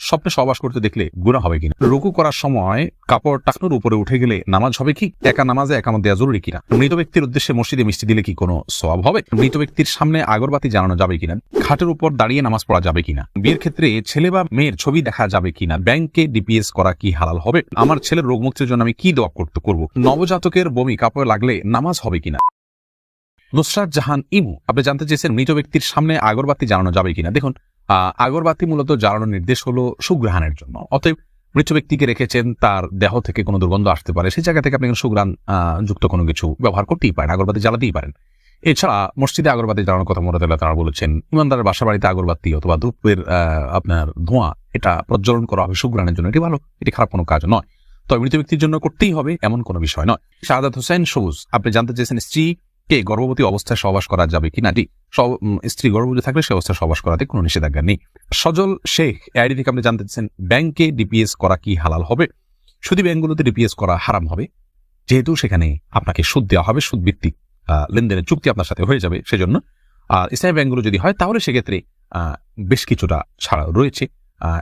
স্বপ্নে সহবাস করতে দেখলে গুনাহ হবে কিনা, রুকু করার সময় কাপড় টাকনুর উপরে উঠে গেলে নামাজ হবে কি, একা নামাজে একামত দেওয়া জরুরি কিনা, মৃত ব্যক্তির উদ্দেশ্যে মসজিদে মিষ্টি দিলে কি কোনো সওয়াব হবে, মৃত ব্যক্তির সামনে আগরবাতি জ্বালানো যাবে কিনা, খাটের উপর দাঁড়িয়ে নামাজ পড়া যাবে কিনা, বিয়ের ক্ষেত্রে ছেলে বা মেয়ের ছবি দেখা যাবে কিনা, ব্যাংকে ডিপিএস করা কি হালাল হবে, আমার ছেলের রোগ মুক্তির জন্য আমি কি দোয়া করব, নবজাতকের বমি কাপড়ে লাগলে নামাজ হবে কিনা। নুসরাত জাহান ইমু আপনি জানতে চেয়েছেন মৃত ব্যক্তির সামনে আগরবাতি জ্বালানো যাবে কিনা। দেখুন, আগরবাতি মূলত জ্বালানোর নির্দেশ হলো সুঘ্রাণের জন্য। অতএব মৃত ব্যক্তিকে রেখেছেন, তার দেহ থেকে কোনো দুর্গন্ধ আসতে পারে, সেই জায়গা থেকে আপনি সুঘ্রাণ যুক্ত কোনো কিছু ব্যবহার করতেই পারেন, আগরবাতি জ্বালাতেই পারেন। এছাড়া মসজিদে আগরবাতি জ্বালানোর কথা মুরাদ তারা বলেছেন, ইমানদারের বাসা বাড়িতে আগরবাতি অথবা ধূপের আপনার ধোঁয়া এটা প্রজ্বলন করা হবে সুঘ্রাণের জন্য, এটি ভালো, এটি খারাপ কোনো কাজ নয়। তবে মৃত ব্যক্তির জন্য করতেই হবে এমন কোনো বিষয় নয়। শাহাদাত হোসেন সবুজ আপনি জানতে চেয়েছেন স্ত্রীকে গর্ভবতী অবস্থায় সহবাস করা যাবে কিনা। স্ত্রী গর্ভবতী থাকলে সে অবস্থায় সহবাস করাতে কোনো নিষেধাজ্ঞা নেই। সজল শেখ আইডি থেকে আপনি জানতে চেয়েছেন ব্যাংকে ডিপিএস করা কি হালাল হবে। সুদী ব্যাংকগুলোতে ডিপিএস করা হারাম হবে, যেহেতু সেখানে আপনাকে সুদ দেওয়া হবে, সুদ ভিত্তিক লেনদেনের চুক্তি আপনার সাথে হয়ে যাবে সেজন্য। আর ইসলামী ব্যাংকগুলো যদি হয় তাহলে সেক্ষেত্রে বেশ কিছুটা ছাড়া রয়েছে,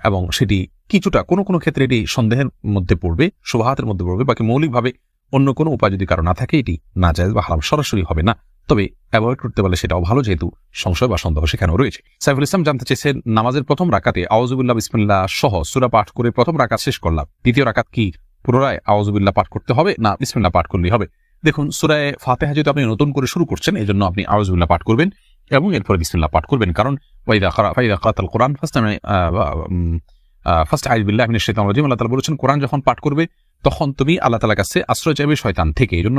এবং সেটি কিছুটা কোনো কোনো ক্ষেত্রে এটি সন্দেহের মধ্যে পড়বে, শুবহাতের মধ্যে পড়বে, বাকি মৌলিকভাবে অন্য কোনো উপায় যদি কারো না থাকে এটি নাজায়েজ বা হারাম সরাসরি হবে না, তবে অ্যাভয়েড করতে পারলে সেটাও ভালো, যেহেতু সংশয় বা সন্দেহ সেখানেও রয়েছে। সাইফুল ইসলাম জানতে চেয়েছেন নামাজের প্রথম রাকাতে আউযুবিল্লাহ বিসমিল্লাহ সহ সূরা পাঠ করে প্রথম রাকাত শেষ করলাম, দ্বিতীয় রাকাত কি পুনরায় আউযুবিল্লাহ পাঠ করতে হবে না বিসমিল্লাহ পাঠ করলেই হবে। দেখুন, সূরা ফাতিহা যেহেতু আপনি নতুন করে শুরু করছেন, এই জন্য আপনি আউযুবিল্লাহ পাঠ করবেন এবং এরপরে বিসমিল্লাহ পাঠ করবেন, কারণ ওয়াইদা কারাতাল কোরআন ফার্স্ট আউযু বিল্লাহি মিনাশ শাইতানির রাজিম, আল্লাহ তাআলা বলেছেন কোরআন যখন পাঠ করবে তখন তুমি আল্লাহ তাআলার কাছে আশ্রয় চাইবে শয়তান থেকে। এই জন্য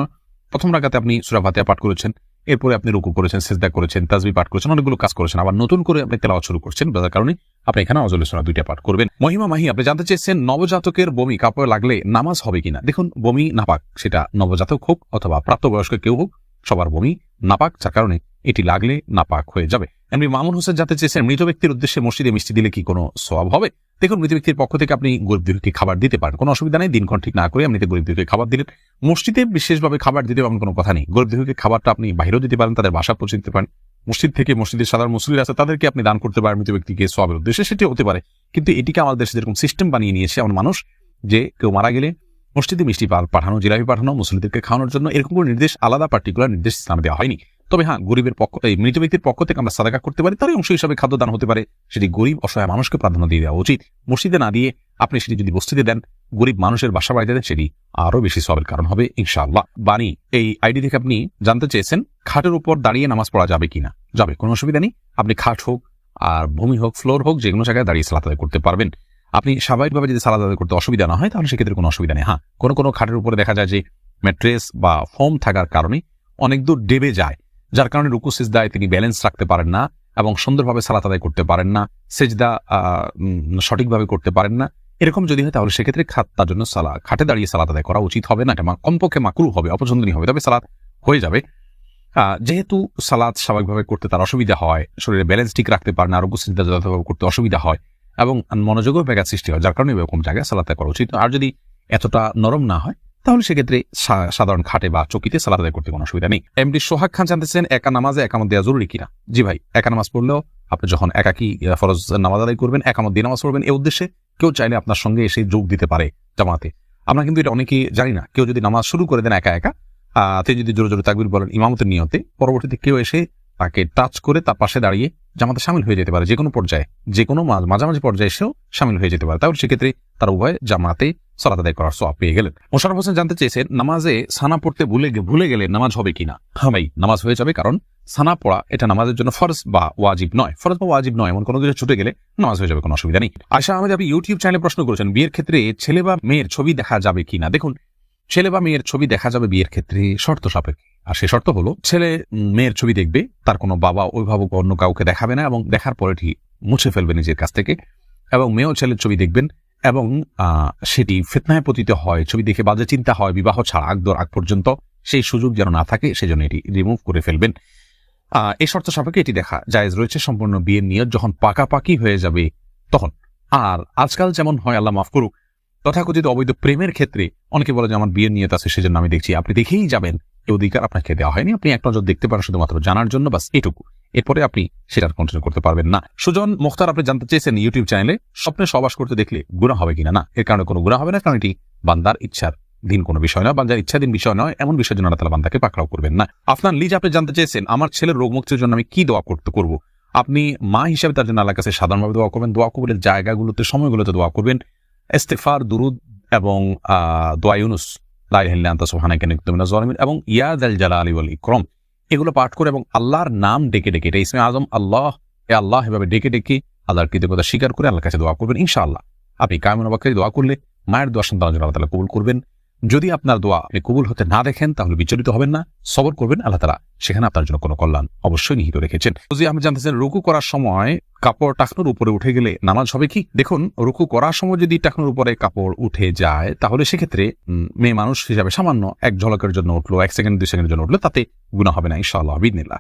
প্রথম রাকাতে আপনি সূরা ফাতিহা পাঠ করেছেন, এরপরে আপনি রুকু করেছেন, সিজদা করেছেন, তাসবিহ পাঠ করেছেন, অনেকগুলো কাজ করেছেন, আবার নতুন করে আপনি তেলাওয়াত শুরু করছেন, যার কারণে আপনি এখানে আউযুবিল্লাহ সূরা দুইটা পাঠ করবেন। মহিমা মাহি আপনি জানতে চেয়েছেন নবজাতকের বমি কাপড়ে লাগলে নামাজ হবে কিনা। দেখুন, বমি নাপাক, সেটা নবজাতক হোক অথবা প্রাপ্তবয়স্ক কেউ হোক, সবার বমি নাপাক, যার কারণে এটি লাগলে নাপাক হয়ে যাবে। এমনি মামুন হোসেন জানতে চেয়েছেন মৃত ব্যক্তির উদ্দেশ্যে মসজিদে মিষ্টি দিলে কি কোনো সওয়াব হবে। দেখুন, মৃত ব্যক্তির পক্ষ থেকে আপনি গরিব দুঃখীকে খাবার দিতে পারেন, কোনো অসুবিধা নেই, দিনক্ষণ ঠিক না করে আপনি গরিব দুঃখীকে খাবার দিলেন। মসজিদে বিশেষভাবে খাবার দিতে পারেন, কোনো কথা নেই। গরিব দুঃখীকে খাবারটা আপনি বাইরেও দিতে পারেন, তাদের বাসা পৌঁছে দিতে পারেন, মসজিদ থেকে মসজিদের সাধারণ মুসল্লিরা আছে তাদেরকে আপনি দান করতে পারেন মৃত ব্যক্তিকে সওয়াবের উদ্দেশ্যে, সেটি হতে পারে। কিন্তু এটিকে আমাদের দেশে যেরকম সিস্টেম বানিয়ে নিয়েছে এমন মানুষ, যে কেউ মারা গেলে মসজিদে মিষ্টি পাঠানো, জিলাপি পাঠানো, মুসল্লিদেরকে খাওয়ানোর জন্য, এরকম কোনো নির্দেশ, আলাদা পার্টিকুলার নির্দেশ ইসলামে দেওয়া হয়নি। তবে হ্যাঁ, গরিবের পক্ষ, এই মৃত ব্যক্তির পক্ষ থেকে আমরা সাদাকা করতে পারি, তারই অংশ হিসাবে খাদ্যদান হতে পারে, সেটি গরিব অসহায় মানুষকে প্রাধান্য দিয়ে দেওয়া উচিত। মসজিদে না দিয়ে আপনি সেটি যদি বস্তিতে দেন, গরিব মানুষের বাসা বাড়িতে দেন, সেটি আরো বেশি সওয়াবের কারণ হবে ইনশাআল্লাহ। বাণী এই আইডি থেকে আপনি জানতে চেয়েছেন খাটের উপর দাঁড়িয়ে নামাজ পড়া যাবে কিনা। যাবে, কোনো অসুবিধা নেই। আপনি খাট হোক আর ভূমি হোক, ফ্লোর হোক, যে কোনো জায়গায় দাঁড়িয়ে সালাত আদায় করতে পারবেন। আপনি স্বাভাবিকভাবে যদি সালাত আদায় করতে অসুবিধা না হয় তাহলে সেক্ষেত্রে কোনো অসুবিধা নেই। হ্যাঁ, কোনো কোনো খাটের উপরে দেখা যায় যে ম্যাট্রেস বা ফোম থাকার কারণে অনেক দূর ডেবে যায়, যার কারণে রুকু সিজদায় তিনি ব্যালেন্স রাখতে পারেন না এবং সুন্দরভাবে সালাত আদায় করতে পারেন না, সিজদা সঠিকভাবে করতে পারেন না। এরকম যদি হয় তাহলে সেক্ষেত্রে তার জন্য খাটে দাঁড়িয়ে সালাত আদায় করা উচিত হবে না, এটা কমপক্ষে মাকরুহ হবে, অপছন্দনীয় হবে, তবে সালাত হয়ে যাবে। যেহেতু সালাত স্বাভাবিকভাবে করতে তার অসুবিধা হয়, শরীরে ব্যালেন্স ঠিক রাখতে পারে না, রুকু সিজদা যথাযথভাবে করতে অসুবিধা হয় এবং মনোযোগও ব্যাঘাত সৃষ্টি হয়, যার কারণে এরকম জায়গায় সালাত করা উচিত। আর যদি এতটা নরম না হয় তাহলে সেক্ষেত্রে সাধারণ খাটে বা চকিতে সালাত আদায় করতে কোনো অসুবিধা নেই। এমডি সোহাগ খান জানতেছেন একা নামাজে একামত দেওয়া জরুরি কিনা। জি ভাই, একা নামাজ পড়লেও আপনি যখন একাকী ফরজ নামাজ আদায় করবেন, একামত দিয়ে নামাজ পড়বেন, এই উদ্দেশ্যে কেউ চাইলে আপনার সঙ্গে এসে যোগ দিতে পারে জামাতে। আমরা কিন্তু এটা অনেকেই জানি না। কেউ যদি নামাজ শুরু করে দেন একা একা, তিনি যদি জোরে জোরে তাকবীর বলেন ইমামতের নিয়তে, পরবর্তীতে কেউ এসে তাকে টাচ করে তার পাশে দাঁড়িয়ে জামাতে শামিল হয়ে যেতে পারে, যে কোনো পর্যায়ে, যে কোনো মাঝামাঝি পর্যায়ে এসেও শামিল হয়ে যেতে পারে, তাহলে সেক্ষেত্রে তার উভয় জামাতে সালাত আদায় করার সওয়াব পেয়ে গেলেন। মোশাররফ হোসেন জানতে চেয়েছেন নামাজে সানা পড়তে ভুলে গেলে নামাজ হবে কিনা। হ্যাঁ ভাই, নামাজ হয়ে যাবে, কারণ সানা পড়া এটা নামাজের জন্য ফরজ বা ওয়াজিব নয়। ফরজ বা ওয়াজিব নয় এমন কোনো কিছু ছুটে গেলে নামাজ হয়ে যাবে, কোনো অসুবিধা নেই। আয়শা আহমেদ আপনি ইউটিউব চ্যানেলে প্রশ্ন করেছেন বিয়ের ক্ষেত্রে ছেলে বা মেয়ের ছবি দেখা যাবে কিনা। দেখুন, ছেলে বা মেয়ের ছবি দেখা যাবে বিয়ের ক্ষেত্রে শর্ত সাপেক্ষে, আর সে শর্ত হলো ছেলে মেয়ের ছবি দেখবে, তার কোনো বাবা অভিভাবক অন্য কাউকে দেখাবে না এবং দেখার পরে ঠিক মুছে ফেলবে নিজের কাছ থেকে, এবং মেয়েও ছেলের ছবি দেখবেন এবং সেটি ফিতনায় পতিত হয়, ছবি দেখে বাজে চিন্তা হয়, বিবাহ ছাড়া আগ পর্যন্ত সেই সুযোগ যেন না থাকে, সেজন্য এটি রিমুভ করে ফেলবেন। এই শর্ত সাপেক্ষে এটি দেখা জায়েজ রয়েছে, সম্পূর্ণ বিয়ের নিয়ত যখন পাকাপাকি হয়ে যাবে তখন। আর আজকাল যেমন হয়, আল্লাহ মাফ করুক, তথাকথিত অবৈধ প্রেমের ক্ষেত্রে অনেকে বলে যে আমার বিয়ের নিয়ত আছে সেজন্য আমি দেখছি, আপনি দেখেই যাবেন, এই অধিকার আপনাকে দেওয়া হয়নি। আপনি এক নজর দেখতে পারেন শুধুমাত্র জানার জন্য, বাস এটুকু। এরপরে আপনি সেটার কন্টিনিউ করতে পারবেন না। সুজন মুখতার আপনি জানতে চেয়েছেন ইউটিউব চ্যানেলে স্বপ্নে সহবাস করতে দেখলে গুনাহ হবে কিনা। না, এর কারণে কোনো গুনাহ হবে না, কারণ এটি বান্দার ইচ্ছার দিন কোনো বিষয় নয়, বান্দার ইচ্ছাধীন বিষয় নয়, এমন বিষয়ের জন্য আল্লাহ তাআলা বান্দাকে পাকড়াও করবেন না। আপনার লিজ আপনি জানতে চেয়েছেন আমার ছেলের রোগ মুক্তির জন্য আমি কি দোয়া করব। আপনি মা হিসেবে তার জন্য আল্লাহর কাছে সাধারণভাবে দোয়া করবেন, দোয়া কবুলের জায়গাগুলোতে সময়গুলোতে দোয়া করবেন, ইস্তিগফার, দুরুদ এবং দোয়া ইউনুস, লা ইলাহা ইল্লা আনতা সুবহানাকা ইন্নী কুনতু মিনাজ জালিমিন এবং ইয়া যাল জালালি ওয়াল ইকরাম এগুলো পাঠ করে এবং আল্লাহর নাম ডেকে ডেকে, এটা ইসমে আজম আল্লাহ, এ আল্লাহ এভাবে ডেকে ডেকে আল্লাহর কৃতজ্ঞতা স্বীকার করে আল্লাহর কাছে দোয়া করবেন। ইনশাআল্লাহ আপনি কায়মুন ওয়াক্কারি দোয়া করলে মায়ের দোয়া সন্তান আল্লাহ তাআলা কবুল করবেন। যদি আপনার দোয়া আপনি কবুল হতে না দেখেন তাহলে বিচলিত হবেন না, সবর করবেন, আল্লাহ তাআলা সেখানে আপনার জন্য কোনো কল্যাণ অবশ্যই নিহিত রেখেছেন। যদি আপনি জানতেছেন রুকু করার সময় কাপড় টাকনুর উপরে উঠে গেলে নামাজ হবে কি? দেখুন, রুকু করার সময় যদি টাকনুর উপরে কাপড় উঠে যায় তাহলে সেক্ষেত্রে মেয়ে মানুষ হিসাবে সামান্য এক ঝলকের জন্য উঠলো, 1 সেকেন্ড 2 সেকেন্ডের জন্য উঠলো, তাতে গুনাহ হবে না ইনশাআল্লাহ বিইذনিল্লাহ।